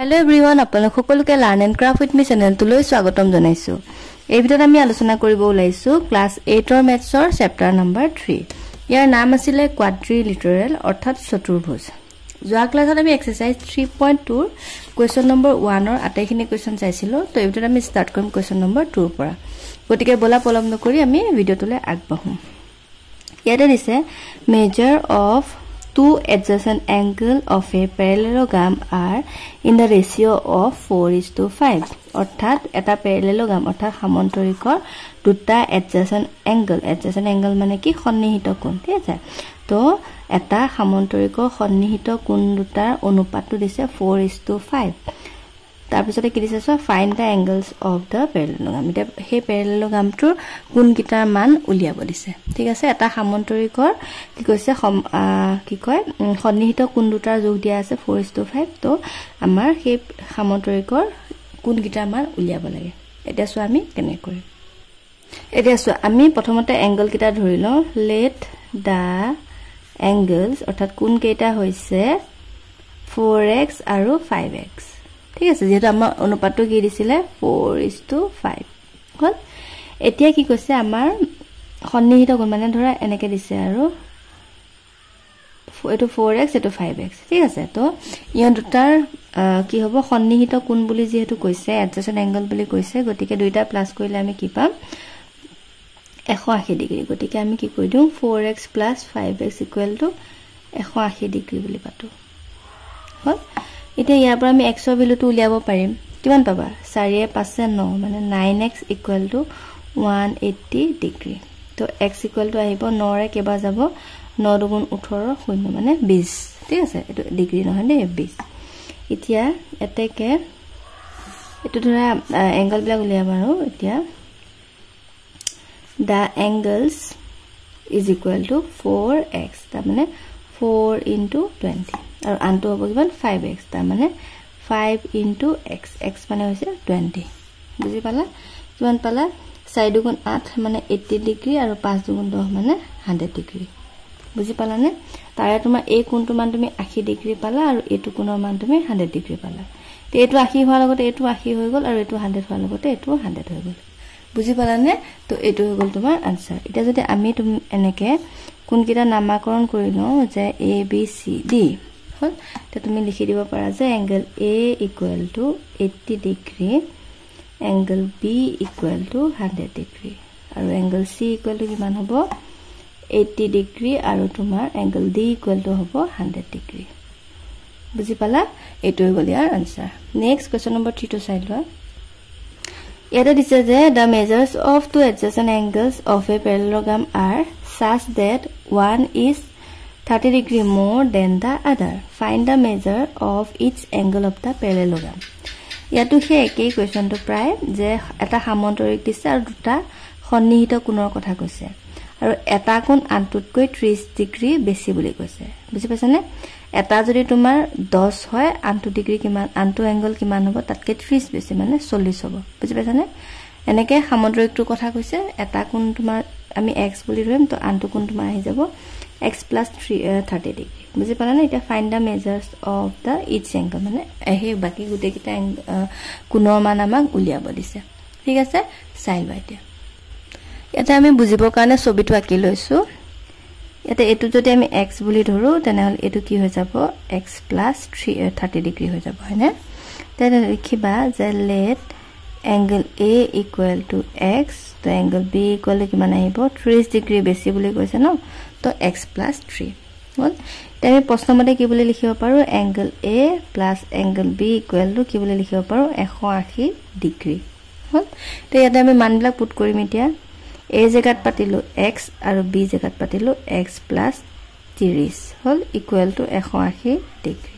Hello everyone, আপোনালোক সকলোকে learn and craft with মি চেনেলটোলৈ স্বাগতম জনাইছো। এই ভিডিঅ'ত আমি আলোচনা কৰিব ওলাইছো ক্লাছ 8 ৰ মেথছৰ চেপ্টাৰ নম্বৰ 3। ইয়াৰ নাম আছিল কোৱাড্ৰিলেটাৰেল অৰ্থাৎ চতুৰ্ভুজ। যোৱা ক্লাছত আমি এক্সাৰসাইজ 3.2 ৰ কোৱেশ্চন নম্বৰ 1 ৰ আটাইখিনি কোৱেশ্চন চাইছিলো। তো এই ভিডিঅ'ত আমি ষ্টাৰ্ট কৰিম কোৱেশ্চন নম্বৰ 2 ৰ পৰা। গতিকে বলা পলম নকৰি আমি ভিডিঅ'টোলৈ আগবাঢ়ো। ইয়াতে দিছে measure of two adjacent angles of a parallelogram are in the ratio of 4:5 অর্থাৎ এটা parallelogram অর্থাৎ সমান্তৰিকৰ দুটা adjacent angle মানে কি সন্নিহিত কোণ ঠিক আছে তো এটা সমান্তৰিকৰ সন্নিহিত কোণ দুটাৰ অনুপাতটো দিছে 4:5 তাৰ পিছতে কি দিছে find the angles of the parallelogram এটা হে parallelogramটোৰ কোণকিটাৰ মান উলিয়াব দিছে ঠিক আছে এটা সমান্তৰিকৰ কি কৈছে কি কয় সন্নিহিত কোণ দুটাৰ যোগ দিয়া আছে 4:5 তো আমাৰ হে সমান্তৰিকৰ কোণকিটাৰ মান উলিয়াব লাগে এটা সো আমি কেনে কৰিম এটা সো আমি প্ৰথমতে এংগল কিটা ধৰি লওঁ let the angles অৰ্থাৎ কোণ কেইটা হৈছে 4x আৰু 5x ঠিক আছে যেটা আমাৰ অনুপাতটো কি দিছিলে 4:5 হল এতিয়া কি কৈছে আমাৰ সন্নিহিত কোণ মানে ধৰা এনেকে দিছে আৰু এটো 4x এটো 5x ঠিক আছে তো ইয় দুটাৰ কি হ'ব সন্নিহিত কোণ বুলি যেহেতু কৈছে adjacent angle বুলি কৈছে গতিকে দুইটা প্লাস কৰিলে আমি কি পাম 180 ডিগ্ৰী গতিকে আমি কি কৈ দিও 4x + 5x = 180 ডিগ্ৰী বুলি পাতো হল এতিয়া ইয়াৰ পৰা আমি x ৰ ভ্যালুটো উলিয়াব পাৰিম কিমান পাবা 4 * 5 = 9 মানে 9x = 180 ডিগ্ৰী তো x = আহিব 9 ৰে কেবা যাব 9 * 2 = 18 শূন্য মানে 20 ঠিক আছে এটো ডিগ্ৰী নহয় দে 20 এতিয়া এতেকে এটো ধৰা এংগল বিলাক উলিয়াব আৰু এতিয়া the angles is equal to 4x তাৰ মানে 4 * 20 আৰু আনটো হ'ব কিমান 5x তাৰ মানে 5 * x x মানে হৈছে 20 বুজি পালা কিমান পালা 4 * 2 = 8 মানে 80 ডিগ্ৰী আৰু 5 * 2 = 10 মানে 100 ডিগ্ৰী বুজি পালা নে তাৰে তোমাৰ এই কোণটো মান তুমি 80 ডিগ্ৰী পালা আৰু এইটো কোণৰ মান তুমি 100 ডিগ্ৰী পালা তে এইটো 80 হোৱাৰ লগতে এইটো 80 হৈ গ'ল আৰু এইটো 100 হোৱাৰ লগতে এইটো 100 হৈ গ'ল বুজি পালা নে তো এইটো হৈ গ'ল তোমাৰ আনসাৰ এটা যদি আমি তুমি এনেকে কোণকিটা নামাকৰণ কৰি লও যে a b c d হল তে তুমি লিখি দিব পাৰা যে angle a = 80 degree angle b = 100 degree আৰু এংগল c = কিমান হ'ব 80 ডিগ্ৰী আৰু তোমাৰ এংগল d = হ'ব 100 ডিগ্ৰী বুজি পালা এইটো হৈ গ'ল ইয়াৰ আনসাৰ নেক্সট কোৱেশ্চন নম্বৰ 3 টো চাই লোৱা ইয়াতে দিছে যে the measures of two adjacent angles of a parallelogram are such that one is 30 degree more than the other find the measure of each angle of the parallelogram ইয়াতো হে একেই কোৱেশ্চনটো প্ৰায় যে এটা সমান্তৰিক দিছে আৰু দুটা সন্নিহিত কোণৰ কথা কৈছে আৰু এটা কোণ আনটোতকৈ 30 ডিগ্ৰী বেছি বুলি কৈছে বুজি পাইছানে এটা যদি তোমাৰ 10 হয় আনটো ডিগ্ৰী কিমান আনটো এংগল কিমান হ'ব তাতকৈ 30 বেছি মানে 40 হ'ব বুজি পাইছানে এনেকে সমান্তৰিকটোৰ কথা কৈছে এটা কোণ তোমাৰ আমি x বুলি ধৰিম তো আনটো কোণ তোমাৰ আহি যাব x + 30 ডিগ্ৰী বুজি পালা না এটা find the measures of the each angle মানে এই বাকি গুটে কিটা কোণৰ মান আমাক উলিয়াব দিছে ঠিক আছে চাই লোৱা এটা আমি বুজিবৰ কাৰণে ছবিটো আঁকি লৈছো এটা এটো যদি আমি x বুলি ধৰো তেনেহলে এটো কি হৈ যাব x + 30 ডিগ্ৰী হৈ যাব হয়নে তেনে লিখিবা যে let angle a = x তো angle b = কিমান আহিব 30 ডিগ্ৰী বেছি বুলি কৈছে ন তো x + 3 হল তেনে প্ৰশ্নমতে কি বুলি লিখিব পাৰো angle a + angle b = কি বুলি লিখিব পাৰো 180 ডিগ্ৰী হল তে ইয়াতে আমি মানবিলাক পুট কৰিম এতিয়া a জায়গাত পাতিলো x আৰু b জায়গাত পাতিলো x + 30 হল = 180 ডিগ্ৰী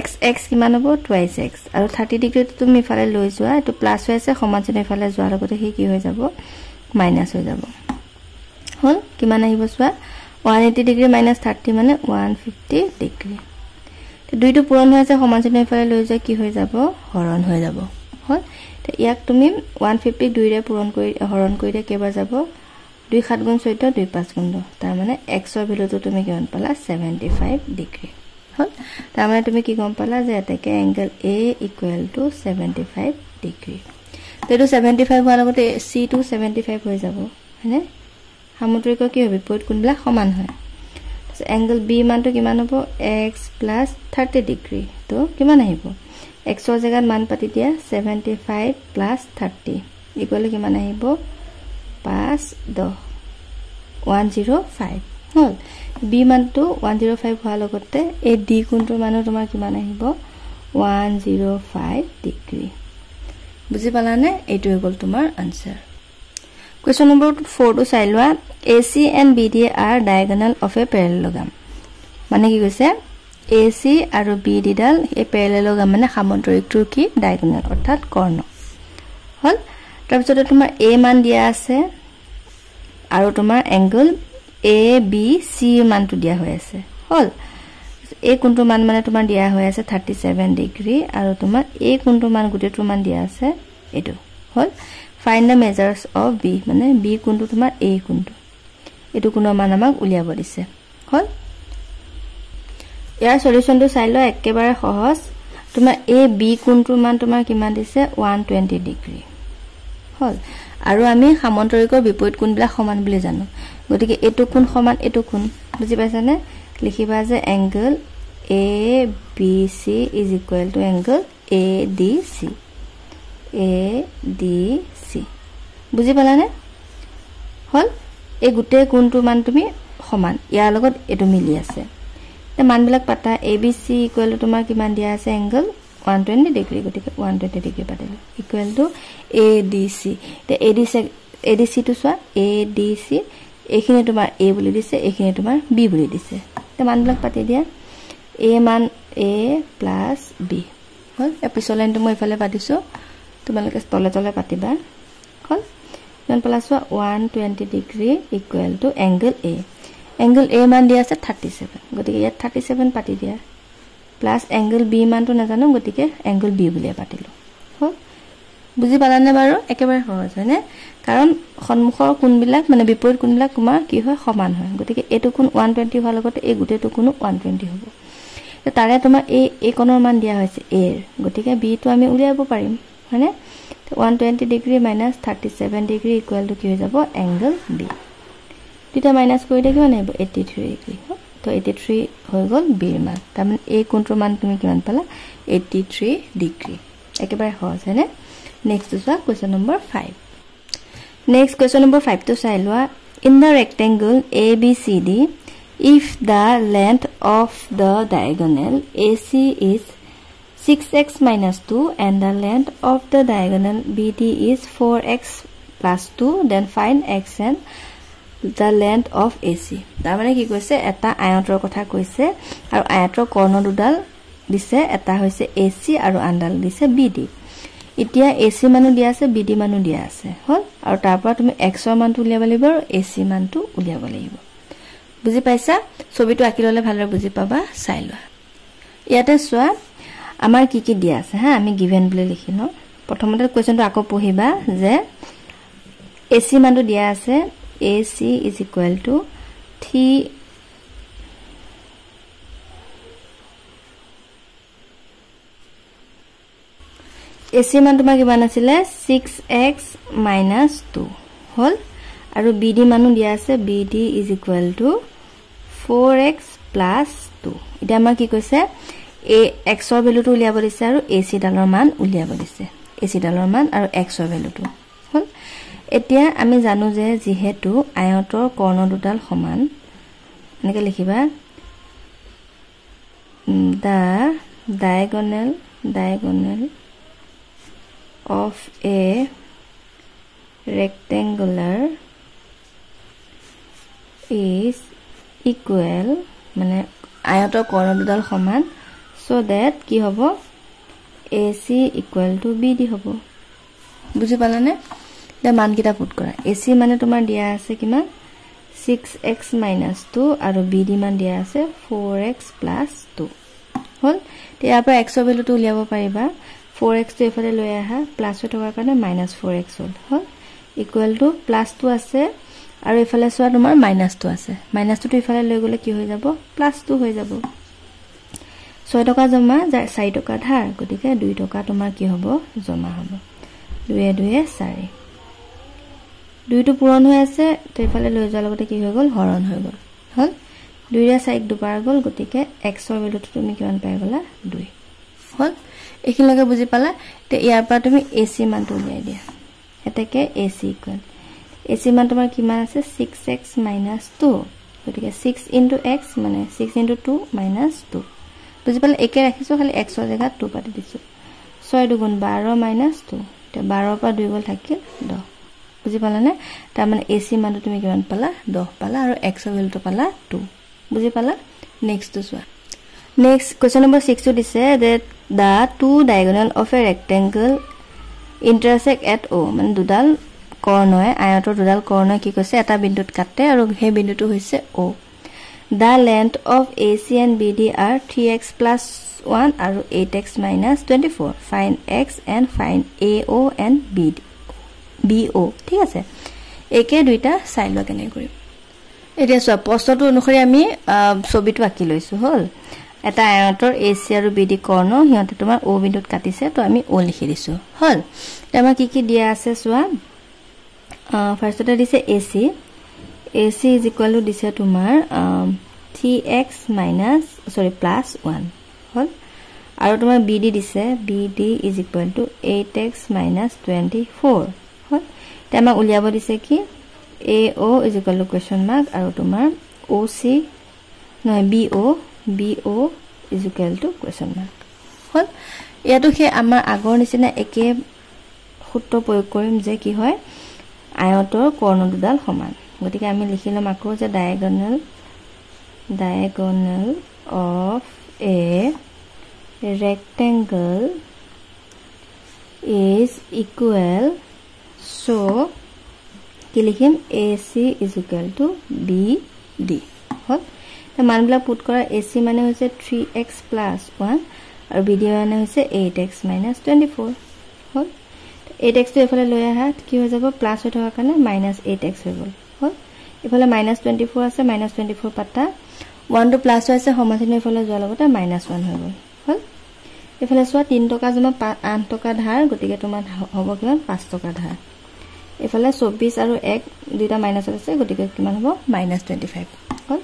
x কিমান হ'ব 2x আৰু 30 ডিগ্ৰী তুমি ইফালে লৈ যোৱা এটো প্লাস হৈ আছে সমান চিহ্ন ইফালে যোৱাৰ লগতে হি কি হৈ যাব মাইনাস হৈ যাব হল কিমান আহিব চোৱা 180 ডিগ্ৰী - 30 মানে 150 ডিগ্ৰী তে দুইটো পূৰণ হৈ আছে সমান চিহ্ন ইফালে লৈ যোৱা কি হৈ যাব হৰণ হৈ যাব হল তে ইয়াক তুমি 150 দুইৰে পূৰণ কৰি হৰণ কৰিলে কেবা যাব 2 7 * 14 2 5 * 10 তাৰ মানে x ৰ ভ্যালুটো তুমি কিমান পালা 75 ডিগ্ৰী হল তাৰমানে তুমি কি গম পালা যে এটাকে এংগল A = 75 ডিগ্ৰী তো এটো 75 হোৱাৰ লগতে C টো 75 হৈ যাব হয়নে সামুদ্ৰিক কি হবে বিপৰীত কোণবিলাক সমান হয় এংগল B মানটো কিমান হ'ব x + 30 ডিগ্ৰী তো কিমান আহিব x ৰ জাগাত মান পাতি দিয়া 75 + 30 = কিমান আহিব 5 10 105 হল b মানটো 105 হোৱাৰ লগতে এই d কোণটোৰ মানো তোমাৰ কিমান আহিব 105 ডিগ্ৰী বুজি পালানে এইটো হৈ গল তোমাৰ আনসাৰ Question number 4 to চাই লোৱা AC and BD are diagonal of a parallelogram মানে কি কৈছে AC আৰু BD ডাল এই parallelogram মানে সামন্তৰিকটোৰ কি diagonal অৰ্থাৎ কৰ্ণ হল তাৰপিছত তোমাৰ A মান দিয়া আছে আৰু তোমাৰ angle ABC মানটো দিয়া হৈ আছে হল এই কোণটো মান মানে তোমাৰ দিয়া হৈ আছে 37 ডিগ্ৰী আৰু তোমাৰ এই কোণটো মান গুটেটো মান দিয়া আছে এটো হল find the measures of B মানে B কোণটো তোমাৰ A কোণটো এটো কোণৰ মান আমাক উলিয়াব দিছে হল ইয়াৰ সলিউশনটো চাই লোৱা একেবাৰে সহজ তোমাৰ A B কোণটোৰ মান তোমাৰ কিমান দিছে 120 ডিগ্ৰী হল আৰু আমি সামন্তৰিকৰ বিপৰীত কোণবিলাক সমান বুলি জানো গতিকে এটো কোণ সমান এটো কোণ বুজি পাইছানে লিখিবা যে angle ABC = angle ADC ADC বুজি পালানে হল এই গুটে কোণটো মান তুমি সমান ইয়াৰ লগত এটো মিলি আছে তে মানবিলাক পাতা ABC = তোমাৰ কিমান দিয়া আছে angle 120 ডিগ্ৰী গতিকে 120 ডিগ্ৰী পাতিলো = ADC তে ADC টো সোৱা ADC এখিনি তোমাৰ A বুলি দিছে এখিনি তোমাৰ B বুলি দিছে তে মানবিলাক পাতি দিয়া A মান A + B হল এপিছৰ লাইনটো মই ইফালে পাতিছো তোমালোকে তলে তলে পাতিবা হল মান প্লাস 120 ডিগ্ৰী = angle A মান দিয়া আছে 37 গতিকে ইয়াত 37 পাতি দিয়া প্লাস angle B মানটো নাজানো গতিকে angle B বুলি পাতিলো হল বুজি পালানে বাৰু একেবাৰে সহজ হয়নে কাৰণ সন্মুখৰ কোণবিলাক মানে বিপৰীত কোণবিলাক তোমাৰ কি হয় সমান হয় গতিকে এটো কোণ 120 হোৱাৰ লগতে এই গুটেটো কোণ 120 হ'ব তে তাৰে তোমাৰ এই কোণৰ মান দিয়া হৈছে A গতিকে B টো আমি উলিয়াব পাৰিম হয়নে 120 ডিগ্ৰী - 37 ডিগ্ৰী = কি হৈ যাব angle B দুটা মাইনাস কৰি দিয়া কিমান আহিব 83 ডিগ্ৰী তো 83 হৈ গল B ৰ মান তাৰমানে এই কোণটোৰ মান তুমি কিমান পালা 83 ডিগ্ৰী একেবাৰে সহজ হয়নে next is question number 5 next question number 5 to চাই লোৱা in the rectangle ABCD if the length of the diagonal AC is 6x - 2 and the length of the diagonal BD is 4x + 2 then find x and the length of AC তাৰমানে কি কৈছে এটা আয়তৰ কথা কৈছে আৰু আয়তৰ কৰ্ণ দুডাল দিছে এটা হৈছে AC আৰু আনডাল দিছে BD এতিয়া AC মানো দিয়া আছে BD মানো দিয়া আছে হল আৰু তাৰ পৰা তুমি x ৰ মানটো উলিয়াব লাগিব আৰু AC মানটো উলিয়াব লাগিব বুজি পাইছা ছবিটো আঁকি ললে ভালৰে বুজি পাবা চাই লোৱা ইয়াতে চোৱা আমাৰ কি দিয়া আছে হা আমি গিভেন বুলি লিখিলো প্ৰথমতে কোৱেশ্চনটো আকৌ পঢ়িবা যে AC মানটো দিয়া আছে AC = 3 AC মান তোমাৰ কিমান আছিল 6x - 2 হল আৰু BD মানো দিয়া আছে BD = 4x + 2 এটা আমাৰ কি কৈছে a x ৰ ভ্যালুটো উলিয়াব দিছে আৰু AC ডালৰ মান উলিয়াব দিছে AC ডালৰ মান আৰু x ৰ ভ্যালুটো হল এতিয়া আমি জানো যে যেহেতু আয়তৰ কৰ্ণ দুডাল সমান এনেকৈ লিখিবা the diagonal of a rectangular is equal মানে আয়তৰ কৰ্ণ দুডাল সমান so that কি হ'ব AC = BD হ'ব বুজি পালানে তে মান কিটা পুট কৰা AC মানে তোমাৰ দিয়া আছে কিমান 6x - 2 আৰু BD মান দিয়া আছে 4x + 2 হল তে ইয়াৰ পৰা x ৰ ভ্যালুটো উলিয়াব পাৰিবা 4x টো এফালে লৈ আহা প্লাস হৈ থকাৰ কাৰণে -4x হল ইকুৱেল টু +2 আছে আৰু এফালে সোৱা তোমাৰ -2 আছে -2 টো ইফালে লৈ গলে কি হৈ যাব +2 হৈ যাব 6 টকা জমা 4 টকা ধাৰ গতিকে 2 টকা তোমাৰ কি হ'ব জমা হ'ব 2 2 4 2 টো পূৰণ হৈ আছে তো ইফালে লৈ যোৱাৰ লগতে কি হৈ গ'ল হৰণ হৈ গ'ল হল 2 ৰে 4 দুবাৰ গ'ল গতিকে x ৰ ভ্যালুটো তুমি কিমান পাই গলা 2 হল এখিলকে বুজি পালা তে ইয়াৰ পৰা তুমি ac মানটো উলিয়াই দিয়া এটাকে ac ইকুৱেল ac মান তোমাৰ কিমান আছে 6x - 2 গতিকে 6 * x মানে 6 * 2 - 2 বুজি পালে একে ৰাখিছো খালি x ৰ জায়গাত 2 পাতি দিছো 6 2 12 - 2 তে 12 পৰা 2 গল থাকিল 10 বুজি পালা নে তাৰ মানে ac মানটো তুমি কিমান পালা 10 পালা আৰু x ৰ ভ্যালুটো পালা 2 বুজি পালা নেক্সট টু সোৱা নেক্সট কোৱেশ্চন নম্বৰ 6 টো দিছে that the two diagonal of a rectangle intersect at o মানে দুডাল কৰ্ণয় আয়তৰ দুডাল কৰ্ণয় কি কৈছে এটা বিন্দুত কাটে আৰু সেই বিন্দুটো হৈছে o the length of ac and bd are 3x + 1 আৰু 8x - 24 find x and find ao and bo ঠিক আছে একে দুইটা চাই লোৱা কেনে কৰিম এতিয়া সব প্ৰশ্নটো অনুসৰি আমি ছবিটো আঁকি লৈছো হল এটা আয়তৰ AC আৰু BD কৰ্ণ হিয়তে তোমাৰ O বিন্দুত কাটিছে তো আমি O লিখি দিছো হল তেমা কি দিয়া আছে সোৱা ফাৰ্ষ্টতে দিছে AC = দিছে তোমাৰ 3x + 1 হল আৰু তোমাৰ BD দিছে BD = 8x - 24 হল তেমা উলিয়াব দিছে কি AO = question mark আৰু তোমাৰ OC নহয় BO = question mark হল ইয়াতো হে আমাৰ আগৰ নিচিনা একে সূত্ৰ প্ৰয়োগ কৰিম যে কি হয় আয়তৰ কৰ্ণ দুডাল সমান গতিকে আমি লিখিলাম আকৌ যে diagonal of a rectangle is equal so কি লিখিম AC = BD হল তে মানবিলাক পুট কৰা AC মানে হৈছে 3x + 1 আৰু BD মানে হৈছে 8x - 24 হল 8x টো এফালে লৈ আহা কি হৈ যাব প্লাস হৈ থকা কাৰণে -8x হৈ গল হল এফালে -24 আছে -24 পাতা 1 টো প্লাস হৈছে সমাধান এফালে যোৱাৰ লগতে -1 হৈ গল হল এফালে সোৱা 3 টকা জমা 8 টকা ধাৰ গতিকে তোমাৰ হ'ব কিমান 5 টকা ধাৰ এফালে 24 আৰু 1 দুইটা মাইনাস আছে গতিকে কিমান হ'ব -25 হল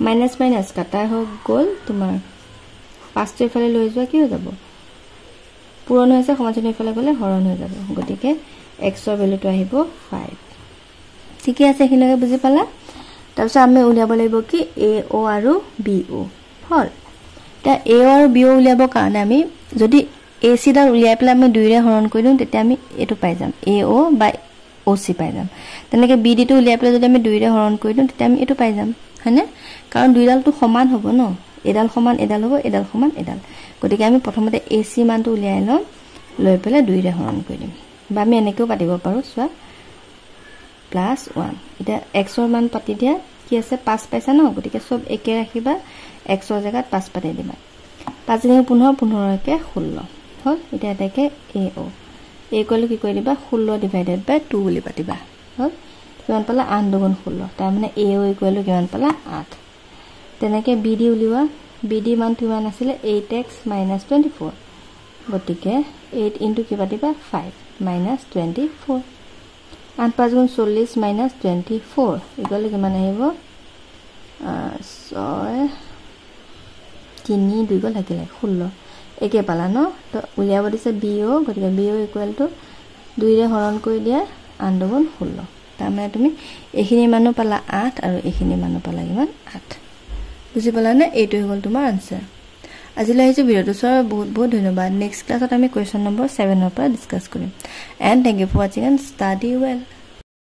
মাইনাস কাটা হৈ গল তোমাৰ 5 টো এফালে লৈ যোৱা কি হৈ যাব পূৰণ হৈছে সমাধান এফালে গলে হৰণ হৈ যাব গতিকে x ৰ ভ্যালুটো আহিব 5 ঠিক আছে এখিনকে বুজি পালা তাৰপিছত আমি উলিয়াব লাগিব কি AO আৰু BO হল তা AO আৰু BO উলিয়াব কাৰণে আমি যদি AC দাৰ উলিয়াই পেলাই আমি 2 ৰে হৰণ কৰি দিম তেতিয়া আমি এটো পাই যাম AO বা OC পাই যাম তেনেকে BD টো উলিয়াই পেলাই যদি আমি 2 ৰে হৰণ কৰি দিম তেতিয়া আমি এটো পাই যাম হয়নে কাৰণ দুইডালটো সমান হ'ব ন এডাল সমান এডাল হ'ব এডাল সমান এডাল গতিকে আমি প্ৰথমতে AC মানটো উলিয়াই লম লৈ পেলাই 2 ৰে হৰণ কৰি দিম বা আমি এনেকেও পাতিব পাৰো সোৱা +1 এটা x ৰ মান পাতি দিয়া কি আছে 5 পাইছা ন গতিকে সব একে ৰাখিবা x ৰ জায়গাত 5 পাতি দিবা 5 * 15 15 কে 16 হল এটা এটাকে AO কলে কি কৰি দিবা 16 / 2 বুলি পাতিবা হল কিমান পালা 8 2 16 তাৰ মানে AO = কিমান পালা 8 তেনেকে BD উলিওৱা BD মান কিমান আছিল 8x - 24 গতিকে 8 * কি পাতিবা 5 - 24 8 5 * 40 - 24 = কিমান আহিব 6 3 2 গল থাকিলে 16 একে পালা ন তো উলিয়াব দিছে BO গতিকে BO = 2 ৰে হৰণ কৰি দিয়া 8 2 16 তাৰ মানে তুমি এখিনি মানো পালা 8 আৰু এখিনি মানো পালা কিমান 8 বুজি পালা নে এইটো হৈ গল তোমাৰ আনসাৰ আজিলৈ আহিছো ভিডিওটো চোৱাৰ বহুত বহুত ধন্যবাদ নেক্সট ক্লাছত আমি কোৱেশ্চন নম্বৰ 7 ৰ পৰা ডিসকাস কৰিম and thank you for watching and study well